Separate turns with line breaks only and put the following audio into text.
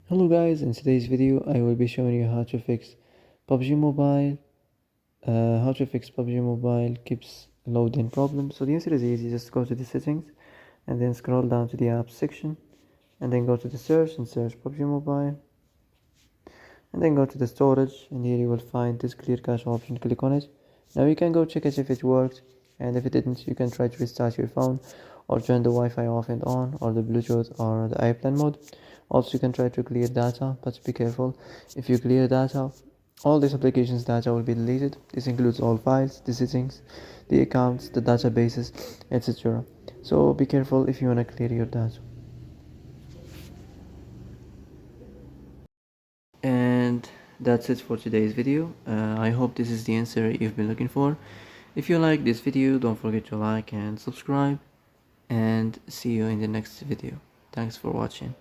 Hello guys, in today's video I will be showing you how to fix PUBG Mobile. How to fix PUBG Mobile keeps loading problem. So the answer is easy. Just go to the settings and then scroll down to the apps section and then go to the search and search PUBG Mobile and then go to the storage, and here you will find this clear cache option. Click on it. Now you can go check it if it worked, and if it didn't you can try to restart your phone or turn the Wi-Fi off and on, or the Bluetooth or the airplane mode. Also you can try to clear data, but be careful. If you clear data, all this application's data will be deleted. This includes all files, the settings, the accounts, the databases, etc. So be careful if you want to clear your data. And that's it for today's video. I hope this is the answer you've been looking for. If you like this video, don't forget to like and subscribe, and see you in the next video. Thanks for watching.